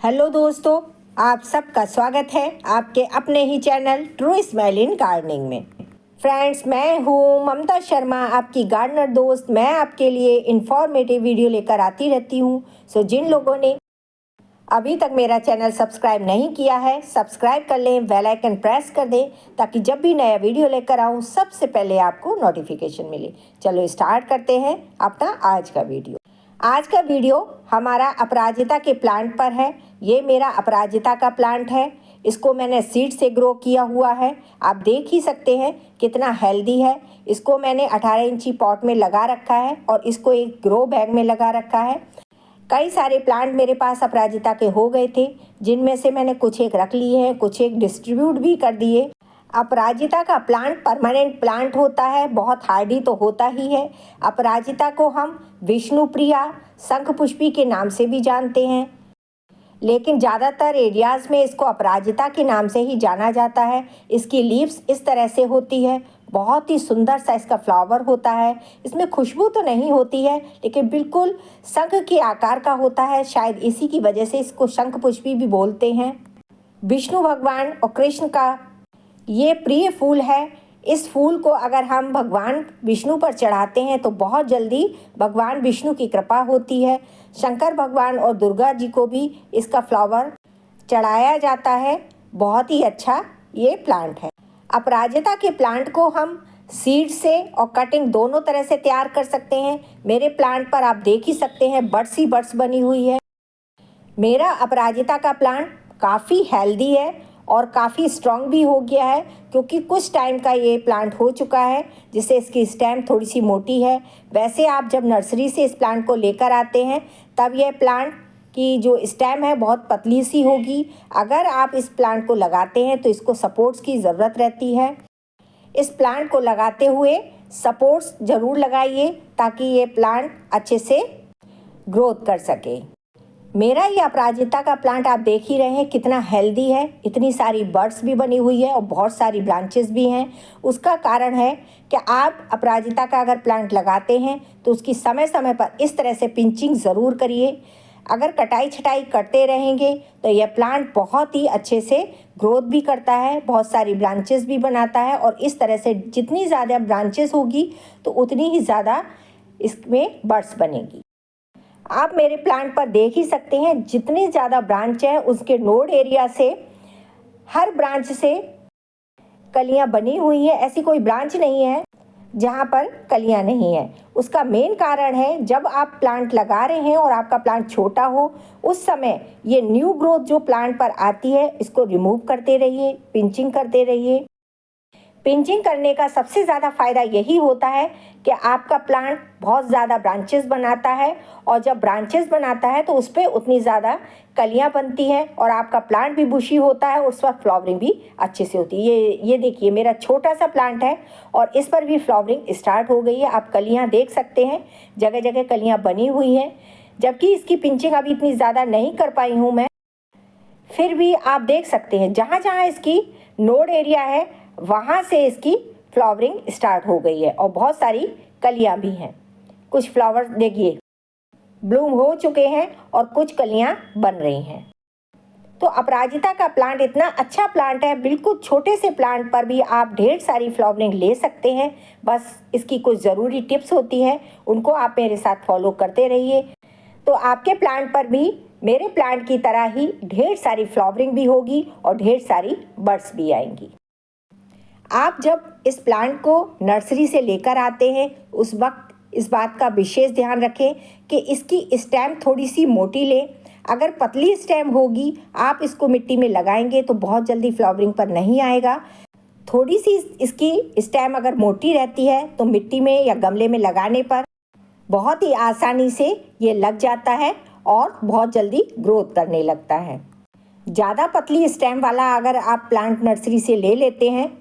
Hello दोस्तों, आप सबका स्वागत है आपके अपने ही channel true smile in gardening में। फ्रेंड्स, मैं हूँ ममता शर्मा, आपकी गार्डनर दोस्त। मैं आपके लिए इंफॉर्मेटिव वीडियो लेकर आती रहती हूँ। सो जिन लोगों ने अभी तक मेरा चैनल सब्सक्राइब नहीं किया है, सब्सक्राइब कर लें, बेल आइकन प्रेस कर दें ताकि जब भी नया वीडियो लेकर आऊँ सबसे पहले आपको नोटिफिकेशन मिले। चलो स्टार्ट करते हैं अपना आज का वीडियो। आज का वीडियो हमारा अपराजिता के प्लांट पर है। ये मेरा अपराजिता का प्लांट है। इसको मैंने सीड से ग्रो किया हुआ है। आप देख ही सकते हैं कितना हेल्दी है। इसको मैंने 18 इंची पॉट में लगा रखा है और इसको एक ग्रो बैग में लगा रखा है। कई सारे प्लांट मेरे पास अपराजिता के हो गए थे, जिनमें से मैंने कुछ एक रख लिए हैं, कुछ एक डिस्ट्रीब्यूट भी कर दिए। अपराजिता का प्लांट परमानेंट प्लांट होता है, बहुत हार्डी तो होता ही है। अपराजिता को हम विष्णुप्रिया, शंखपुष्पी के नाम से भी जानते हैं, लेकिन ज़्यादातर एरियाज़ में इसको अपराजिता के नाम से ही जाना जाता है। इसकी लीव्स इस तरह से होती है, बहुत ही सुंदर सा इसका फ्लावर होता है। इसमें खुशबू तो नहीं होती है, लेकिन बिल्कुल शंख के आकार का होता है। शायद इसी की वजह से इसको शंखपुष्पी भी बोलते हैं। विष्णु भगवान और कृष्ण का ये प्रिय फूल है। इस फूल को अगर हम भगवान विष्णु पर चढ़ाते हैं तो बहुत जल्दी भगवान विष्णु की कृपा होती है। शंकर भगवान और दुर्गा जी को भी इसका फ्लावर चढ़ाया जाता है। बहुत ही अच्छा ये प्लांट है। अपराजिता के प्लांट को हम सीड से और कटिंग दोनों तरह से तैयार कर सकते हैं। मेरे प्लांट पर आप देख ही सकते हैं बड्स ही बड्स बनी हुई है। मेरा अपराजिता का प्लांट काफ़ी हेल्दी है और काफ़ी स्ट्रॉन्ग भी हो गया है, क्योंकि कुछ टाइम का ये प्लांट हो चुका है, जिससे इसकी स्टेम थोड़ी सी मोटी है। वैसे आप जब नर्सरी से इस प्लांट को लेकर आते हैं तब यह प्लांट की जो स्टेम है बहुत पतली सी होगी। अगर आप इस प्लांट को लगाते हैं तो इसको सपोर्ट्स की ज़रूरत रहती है। इस प्लांट को लगाते हुए सपोर्ट्स ज़रूर लगाइए ताकि ये प्लांट अच्छे से ग्रोथ कर सके। मेरा ये अपराजिता का प्लांट आप देख ही रहे हैं कितना हेल्दी है। इतनी सारी बड्स भी बनी हुई है और बहुत सारी ब्रांचेस भी हैं। उसका कारण है कि आप अपराजिता का अगर प्लांट लगाते हैं तो उसकी समय समय पर इस तरह से पिंचिंग ज़रूर करिए। अगर कटाई छटाई करते रहेंगे तो यह प्लांट बहुत ही अच्छे से ग्रोथ भी करता है, बहुत सारी ब्रांचेस भी बनाता है, और इस तरह से जितनी ज़्यादा ब्रांचेस होगी तो उतनी ही ज़्यादा इसमें बड्स बनेगी। आप मेरे प्लांट पर देख ही सकते हैं जितनी ज़्यादा ब्रांच है उसके नोड एरिया से हर ब्रांच से कलियां बनी हुई हैं। ऐसी कोई ब्रांच नहीं है जहां पर कलियां नहीं है। उसका मेन कारण है जब आप प्लांट लगा रहे हैं और आपका प्लांट छोटा हो, उस समय ये न्यू ग्रोथ जो प्लांट पर आती है इसको रिमूव करते रहिए, पिंचिंग करते रहिए। पिंचिंग करने का सबसे ज़्यादा फ़ायदा यही होता है कि आपका प्लांट बहुत ज़्यादा ब्रांचेस बनाता है, और जब ब्रांचेस बनाता है तो उस पर उतनी ज़्यादा कलियां बनती हैं और आपका प्लांट भी बुशी होता है और उस वक्त फ्लावरिंग भी अच्छे से होती है। ये देखिए मेरा छोटा सा प्लांट है और इस पर भी फ्लावरिंग स्टार्ट हो गई है। आप कलियाँ देख सकते हैं, जगह जगह कलियाँ बनी हुई हैं। जबकि इसकी पिंचिंग अभी इतनी ज़्यादा नहीं कर पाई हूँ मैं, फिर भी आप देख सकते हैं जहाँ जहाँ इसकी नोड एरिया है वहाँ से इसकी फ्लावरिंग स्टार्ट हो गई है और बहुत सारी कलियाँ भी हैं। कुछ फ्लावर्स देखिए ब्लूम हो चुके हैं और कुछ कलियाँ बन रही हैं। तो अपराजिता का प्लांट इतना अच्छा प्लांट है, बिल्कुल छोटे से प्लांट पर भी आप ढेर सारी फ्लावरिंग ले सकते हैं। बस इसकी कुछ ज़रूरी टिप्स होती हैं, उनको आप मेरे साथ फॉलो करते रहिए तो आपके प्लांट पर भी मेरे प्लांट की तरह ही ढेर सारी फ्लावरिंग भी होगी और ढेर सारी बड्स भी आएंगी। आप जब इस प्लांट को नर्सरी से लेकर आते हैं उस वक्त इस बात का विशेष ध्यान रखें कि इसकी स्टेम थोड़ी सी मोटी लें। अगर पतली स्टेम होगी, आप इसको मिट्टी में लगाएंगे तो बहुत जल्दी फ्लावरिंग पर नहीं आएगा। थोड़ी सी इसकी स्टेम अगर मोटी रहती है तो मिट्टी में या गमले में लगाने पर बहुत ही आसानी से ये लग जाता है और बहुत जल्दी ग्रोथ करने लगता है। ज़्यादा पतली स्टेम वाला अगर आप प्लांट नर्सरी से ले लेते हैं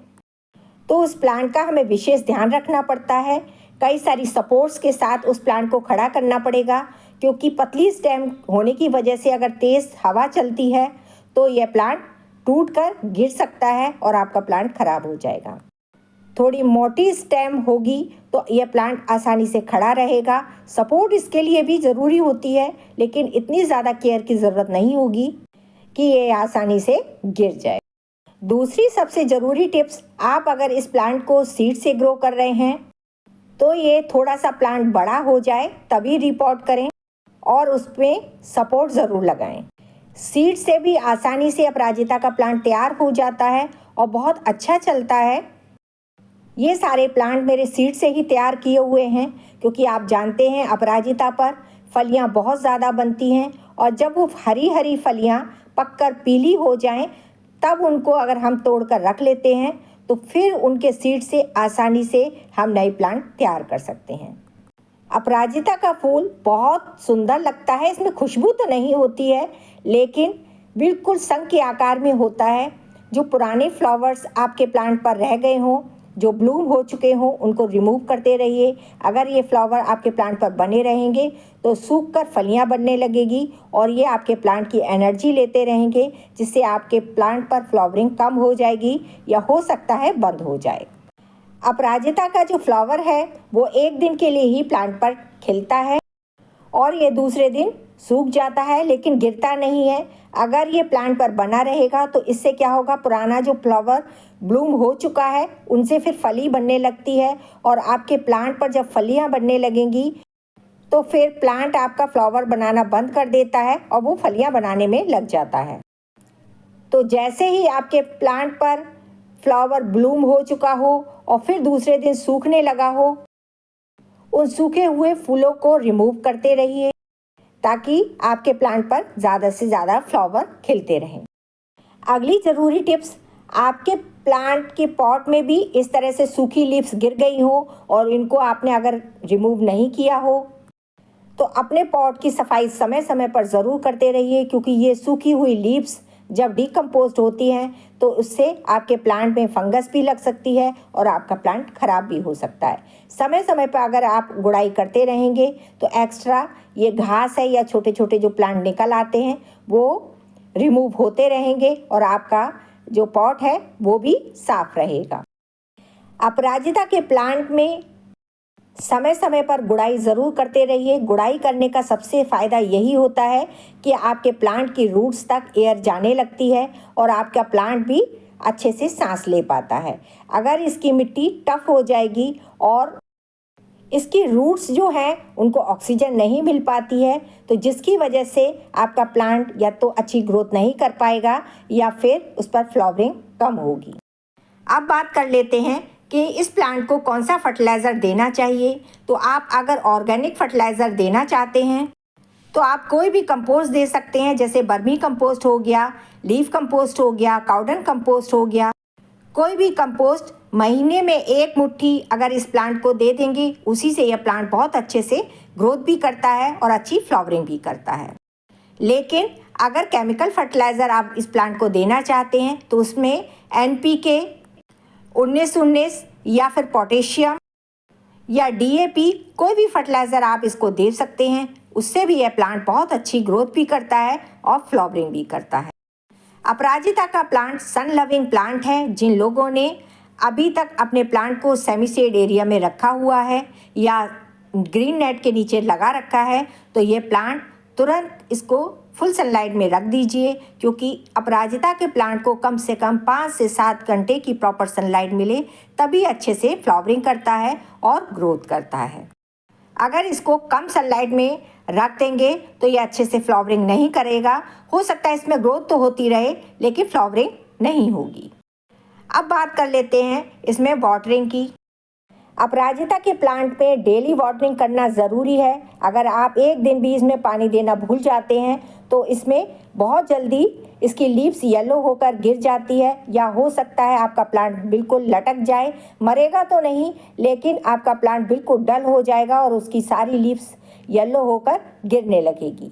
तो उस प्लांट का हमें विशेष ध्यान रखना पड़ता है। कई सारी सपोर्ट्स के साथ उस प्लांट को खड़ा करना पड़ेगा, क्योंकि पतली स्टेम होने की वजह से अगर तेज़ हवा चलती है तो यह प्लांट टूटकर गिर सकता है और आपका प्लांट खराब हो जाएगा। थोड़ी मोटी स्टेम होगी तो यह प्लांट आसानी से खड़ा रहेगा। सपोर्ट इसके लिए भी ज़रूरी होती है, लेकिन इतनी ज़्यादा केयर की ज़रूरत नहीं होगी। कि ये आसानी से गिर जाए। दूसरी सबसे ज़रूरी टिप्स, आप अगर इस प्लांट को सीड से ग्रो कर रहे हैं तो ये थोड़ा सा प्लांट बड़ा हो जाए तभी रिपॉट करें और उसमें सपोर्ट ज़रूर लगाएं। सीड से भी आसानी से अपराजिता का प्लांट तैयार हो जाता है और बहुत अच्छा चलता है। ये सारे प्लांट मेरे सीड से ही तैयार किए हुए हैं, क्योंकि आप जानते हैं अपराजिता पर फलियां बहुत ज़्यादा बनती हैं और जब वो हरी हरी फलियां पककर पीली हो जाएं तब उनको अगर हम तोड़कर रख लेते हैं तो फिर उनके सीड से आसानी से हम नए प्लांट तैयार कर सकते हैं। अपराजिता का फूल बहुत सुंदर लगता है, इसमें खुशबू तो नहीं होती है लेकिन बिल्कुल संख के आकार में होता है। जो पुराने फ्लावर्स आपके प्लांट पर रह गए हों, जो ब्लूम हो चुके हों, उनको रिमूव करते रहिए। अगर ये फ्लावर आपके प्लांट पर बने रहेंगे तो सूख कर फलियाँ बनने लगेगी और ये आपके प्लांट की एनर्जी लेते रहेंगे, जिससे आपके प्लांट पर फ्लावरिंग कम हो जाएगी या हो सकता है बंद हो जाए। अपराजिता का जो फ्लावर है वो एक दिन के लिए ही प्लांट पर खिलता है और ये दूसरे दिन सूख जाता है, लेकिन गिरता नहीं है। अगर ये प्लांट पर बना रहेगा तो इससे क्या होगा, पुराना जो फ्लावर ब्लूम हो चुका है उनसे फिर फली बनने लगती है और आपके प्लांट पर जब फलियां बनने लगेंगी तो फिर प्लांट आपका फ्लावर बनाना बंद कर देता है और वो फलियां बनाने में लग जाता है। तो जैसे ही आपके प्लांट पर फ्लावर ब्लूम हो चुका हो और फिर दूसरे दिन सूखने लगा हो, उन सूखे हुए फूलों को रिमूव करते रहिए ताकि आपके प्लांट पर ज़्यादा से ज़्यादा फ्लावर खिलते रहें। अगली ज़रूरी टिप्स, आपके प्लांट के पॉट में भी इस तरह से सूखी लीव्स गिर गई हो और इनको आपने अगर रिमूव नहीं किया हो तो अपने पॉट की सफाई समय समय पर ज़रूर करते रहिए, क्योंकि ये सूखी हुई लीव्स जब डिकम्पोज होती हैं तो उससे आपके प्लांट में फंगस भी लग सकती है और आपका प्लांट ख़राब भी हो सकता है। समय समय पर अगर आप गुड़ाई करते रहेंगे तो एक्स्ट्रा ये घास है या छोटे छोटे जो प्लांट निकल आते हैं वो रिमूव होते रहेंगे और आपका जो पॉट है वो भी साफ रहेगा। अपराजिता के प्लांट में समय समय पर गुड़ाई ज़रूर करते रहिए। गुड़ाई करने का सबसे फ़ायदा यही होता है कि आपके प्लांट की रूट्स तक एयर जाने लगती है और आपका प्लांट भी अच्छे से सांस ले पाता है। अगर इसकी मिट्टी टफ हो जाएगी और इसकी रूट्स जो हैं उनको ऑक्सीजन नहीं मिल पाती है तो जिसकी वजह से आपका प्लांट या तो अच्छी ग्रोथ नहीं कर पाएगा या फिर उस पर फ्लावरिंग कम होगी। अब बात कर लेते हैं कि इस प्लांट को कौन सा फर्टिलाइज़र देना चाहिए। तो आप अगर ऑर्गेनिक फर्टिलाइज़र देना चाहते हैं तो आप कोई भी कंपोस्ट दे सकते हैं, जैसे बर्मी कंपोस्ट हो गया, लीफ कंपोस्ट हो गया, काउडन कंपोस्ट हो गया। कोई भी कंपोस्ट महीने में 1 मुट्ठी अगर इस प्लांट को दे देंगे, उसी से यह प्लांट बहुत अच्छे से ग्रोथ भी करता है और अच्छी फ्लावरिंग भी करता है। लेकिन अगर केमिकल फर्टिलाइज़र आप इस प्लांट को देना चाहते हैं तो उसमें NPK 19-19 या फिर पोटेशियम या DAP कोई भी फर्टिलाइज़र आप इसको दे सकते हैं। उससे भी यह प्लांट बहुत अच्छी ग्रोथ भी करता है और फ्लावरिंग भी करता है। अपराजिता का प्लांट सन लविंग प्लांट है। जिन लोगों ने अभी तक अपने प्लांट को सेमी शेड एरिया में रखा हुआ है या ग्रीन नेट के नीचे लगा रखा है तो ये प्लांट तुरंत इसको फुल सनलाइट में रख दीजिए, क्योंकि अपराजिता के प्लांट को कम से कम 5 से 7 घंटे की प्रॉपर सनलाइट मिले तभी अच्छे से फ्लावरिंग करता है और ग्रोथ करता है। अगर इसको कम सनलाइट में रख देंगे तो ये अच्छे से फ्लावरिंग नहीं करेगा। हो सकता है इसमें ग्रोथ तो होती रहे लेकिन फ्लावरिंग नहीं होगी। अब बात कर लेते हैं इसमें वाटरिंग की। अपराजिता के प्लांट में डेली वाटरिंग करना ज़रूरी है। अगर आप एक दिन भी इसमें पानी देना भूल जाते हैं तो इसमें बहुत जल्दी इसकी लीव्स येलो होकर गिर जाती है या हो सकता है आपका प्लांट बिल्कुल लटक जाए। मरेगा तो नहीं लेकिन आपका प्लांट बिल्कुल डल हो जाएगा और उसकी सारी लीव्स येलो होकर गिरने लगेगी।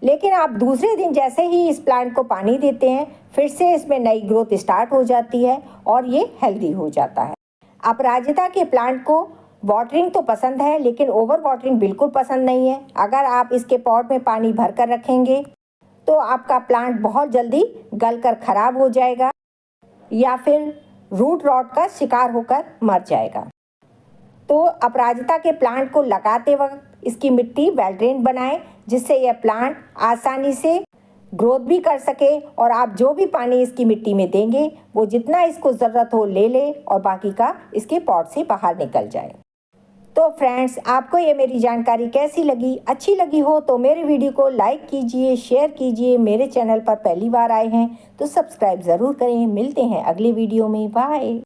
लेकिन आप दूसरे दिन जैसे ही इस प्लांट को पानी देते हैं फिर से इसमें नई ग्रोथ स्टार्ट हो जाती है और ये हेल्दी हो जाता है। अपराजिता के प्लांट को वाटरिंग तो पसंद है लेकिन ओवर वाटरिंग बिल्कुल पसंद नहीं है। अगर आप इसके पॉट में पानी भर कर रखेंगे तो आपका प्लांट बहुत जल्दी गल कर ख़राब हो जाएगा या फिर रूट रॉट का शिकार होकर मर जाएगा। तो अपराजिता के प्लांट को लगाते वक्त इसकी मिट्टी वेल ड्रेन बनाएं, जिससे यह प्लांट आसानी से ग्रोथ भी कर सके और आप जो भी पानी इसकी मिट्टी में देंगे वो जितना इसको ज़रूरत हो ले ले और बाकी का इसके पॉट से बाहर निकल जाए। तो फ्रेंड्स, आपको ये मेरी जानकारी कैसी लगी? अच्छी लगी हो तो मेरे वीडियो को लाइक कीजिए, शेयर कीजिए। मेरे चैनल पर पहली बार आए हैं तो सब्सक्राइब ज़रूर करें। मिलते हैं अगले वीडियो में। बाय।